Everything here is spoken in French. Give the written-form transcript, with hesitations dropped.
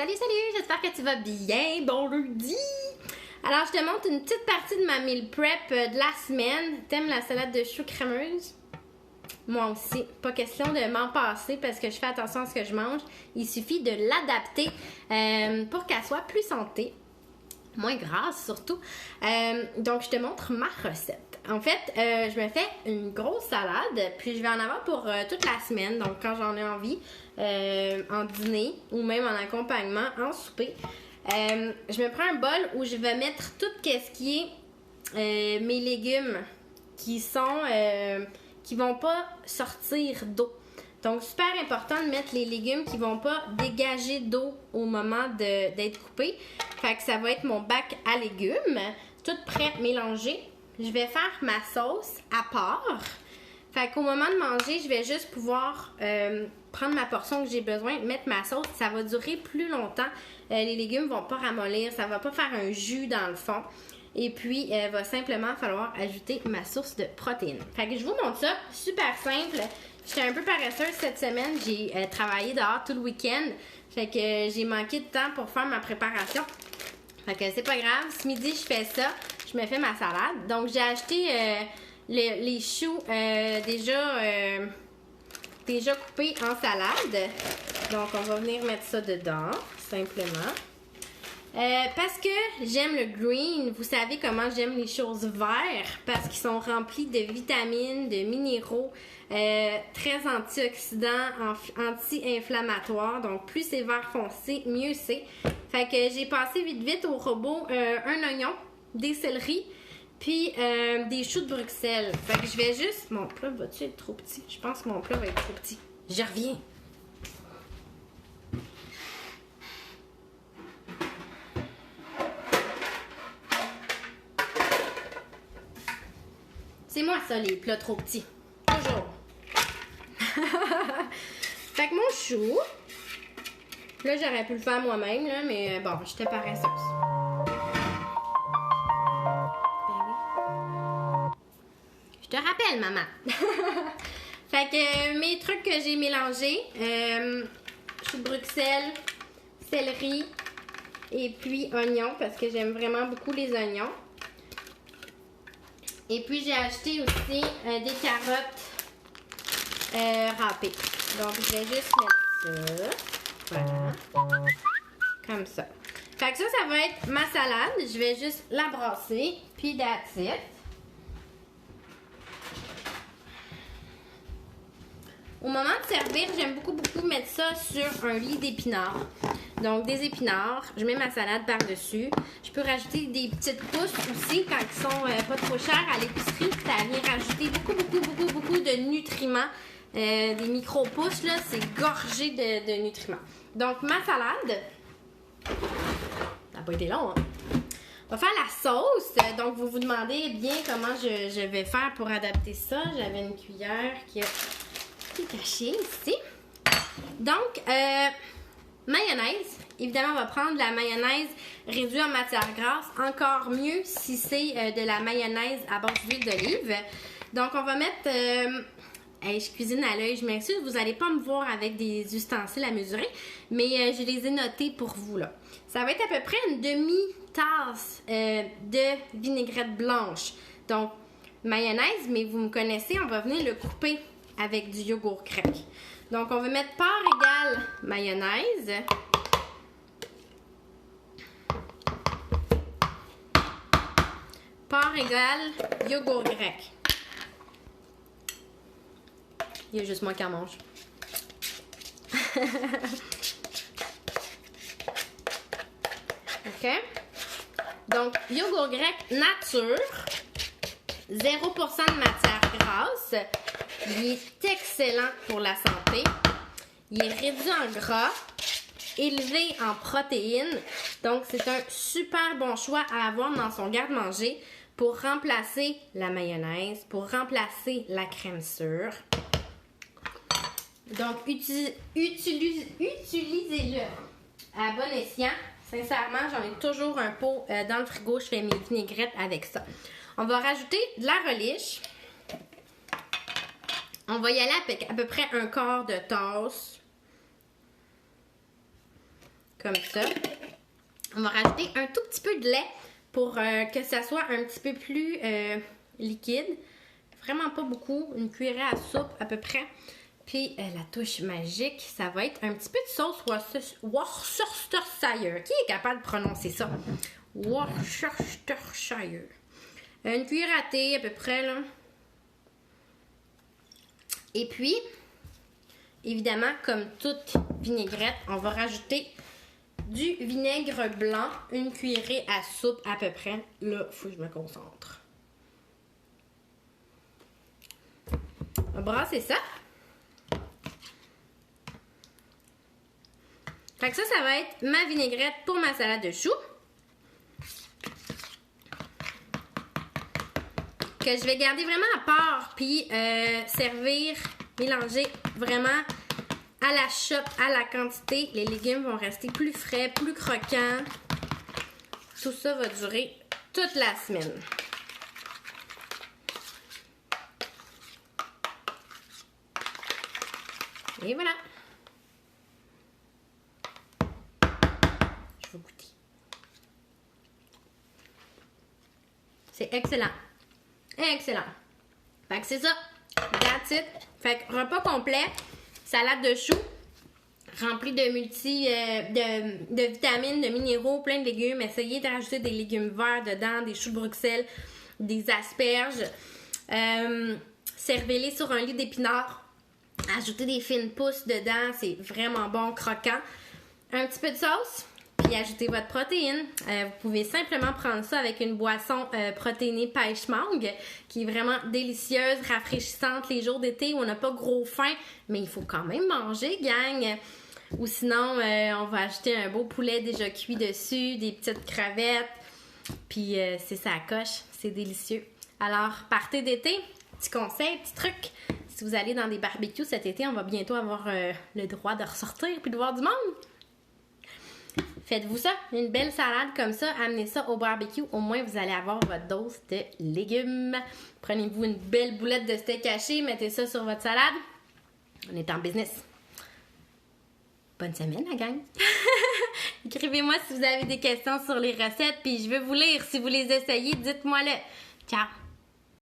Salut, j'espère que tu vas bien, bon lundi! Alors, je te montre une petite partie de ma meal prep de la semaine. T'aimes la salade de choux crémeuse? Moi aussi, pas question de m'en passer parce que je fais attention à ce que je mange. Il suffit de l'adapter pour qu'elle soit plus santé, moins grasse surtout. Donc, je te montre ma recette. En fait, je me fais une grosse salade, puis je vais en avoir pour toute la semaine. Donc, quand j'en ai envie, en dîner ou même en accompagnement, en souper. Je me prends un bol où je vais mettre tout ce qui est mes légumes qui vont pas sortir d'eau. Donc, super important de mettre les légumes qui vont pas dégager d'eau au moment d'être coupés. Fait que ça va être mon bac à légumes, tout prêt, mélangé. Je vais faire ma sauce à part. Fait qu'au moment de manger, je vais juste pouvoir prendre ma portion que j'ai besoin, mettre ma sauce. Ça va durer plus longtemps. Les légumes vont pas ramollir, ça va pas faire un jus dans le fond. Et puis, il va simplement falloir ajouter ma source de protéines. Fait que je vous montre ça, super simple. J'étais un peu paresseuse cette semaine. J'ai travaillé dehors tout le week-end. Fait que j'ai manqué de temps pour faire ma préparation. Fait que c'est pas grave. Ce midi, je fais ça. Je me fais ma salade. Donc, j'ai acheté les choux déjà coupés en salade. Donc, on va venir mettre ça dedans, simplement. Parce que j'aime le green, vous savez comment j'aime les choses vertes, parce qu'ils sont remplis de vitamines, de minéraux, très antioxydants, anti-inflammatoires. Donc, plus c'est vert foncé, mieux c'est. Fait que j'ai passé vite au robot un oignon, des céleris, puis des choux de Bruxelles. Fait que je vais juste... Mon plat va-tu être trop petit? Je pense que mon plat va être trop petit. Je reviens. C'est moi ça, les plats trop petits. Toujours. Fait que mon chou, là j'aurais pu le faire moi-même, là, mais bon, j'étais paresseuse. Ben oui. Je te rappelle, maman. Fait que mes trucs que j'ai mélangés, chou de Bruxelles, céleri et puis oignons, parce que j'aime vraiment beaucoup les oignons. Et puis, j'ai acheté aussi des carottes râpées. Donc, je vais juste mettre ça. Voilà. Comme ça. Fait que ça va être ma salade. Je vais juste la brasser. Puis, that's it. Au moment de servir, j'aime beaucoup mettre ça sur un lit d'épinards. Donc, des épinards, je mets ma salade par-dessus. Je peux rajouter des petites pousses aussi quand ils sont pas trop chers à l'épicerie. Ça vient rajouter beaucoup de nutriments. Des micro-pousses, là, c'est gorgé de nutriments. Donc, ma salade, ça n'a pas été long, hein? On va faire la sauce. Donc, vous vous demandez bien comment je vais faire pour adapter ça. J'avais une cuillère qui est cachée ici. Donc, mayonnaise. Évidemment, on va prendre de la mayonnaise réduite en matière grasse. Encore mieux si c'est de la mayonnaise à base d'huile d'olive. Donc, on va mettre... je cuisine à l'œil, je m'excuse. Vous n'allez pas me voir avec des ustensiles à mesurer. Mais je les ai notés pour vous, là. Ça va être à peu près une demi-tasse de vinaigrette blanche. Donc, mayonnaise, mais vous me connaissez, on va venir le couper avec du yogourt grec. Donc, on va mettre part égale mayonnaise. Part égale yogourt grec. Il y a juste moi qui en mange. OK? Donc, yogourt grec nature. 0% de matière grasse. Il est excellent pour la santé. Il est réduit en gras, élevé en protéines. Donc, c'est un super bon choix à avoir dans son garde-manger pour remplacer la mayonnaise, pour remplacer la crème sûre. Donc, utilisez-le à bon escient. Sincèrement, j'en ai toujours un pot dans le frigo. Je fais mes vinaigrettes avec ça. On va rajouter de la relish. On va y aller avec à peu près un quart de tasse comme ça. On va rajouter un tout petit peu de lait pour que ça soit un petit peu plus liquide. Vraiment pas beaucoup, une cuillerée à soupe à peu près. Puis la touche magique, ça va être un petit peu de sauce Worcestershire. Qui est capable de prononcer ça? Worcestershire. Une cuillère à thé à peu près là. Et puis, évidemment, comme toute vinaigrette, on va rajouter du vinaigre blanc, une cuillerée à soupe à peu près. Là, il faut que je me concentre. On va brasser ça. Fait que ça va être ma vinaigrette pour ma salade de choux. Que je vais garder vraiment à part, puis servir, mélanger vraiment à la shot, à la quantité. Les légumes vont rester plus frais, plus croquants. Tout ça va durer toute la semaine. Et voilà. Je vais goûter. C'est excellent. Excellent. Fait que c'est ça. That's it. Fait que repas complet. Salade de choux. Remplie de de vitamines, de minéraux, plein de légumes. Essayez de rajouter des légumes verts dedans, des choux de Bruxelles, des asperges. Servez-les sur un lit d'épinards. Ajoutez des fines pousses dedans. C'est vraiment bon, croquant. Un petit peu de sauce. Puis ajoutez votre protéine. Vous pouvez simplement prendre ça avec une boisson protéinée pêche mangue qui est vraiment délicieuse, rafraîchissante les jours d'été où on n'a pas gros faim, mais il faut quand même manger, gang. Ou sinon, on va ajouter un beau poulet déjà cuit dessus, des petites crevettes, puis c'est ça à coche, c'est délicieux. Alors, partez d'été, petit conseil, petit truc. Si vous allez dans des barbecues cet été, on va bientôt avoir le droit de ressortir puis de voir du monde. Faites-vous ça, une belle salade comme ça, amenez ça au barbecue, au moins vous allez avoir votre dose de légumes. Prenez-vous une belle boulette de steak haché, mettez ça sur votre salade. On est en business. Bonne semaine la gang! Écrivez-moi si vous avez des questions sur les recettes, puis je veux vous lire. Si vous les essayez, dites-moi-le. Ciao!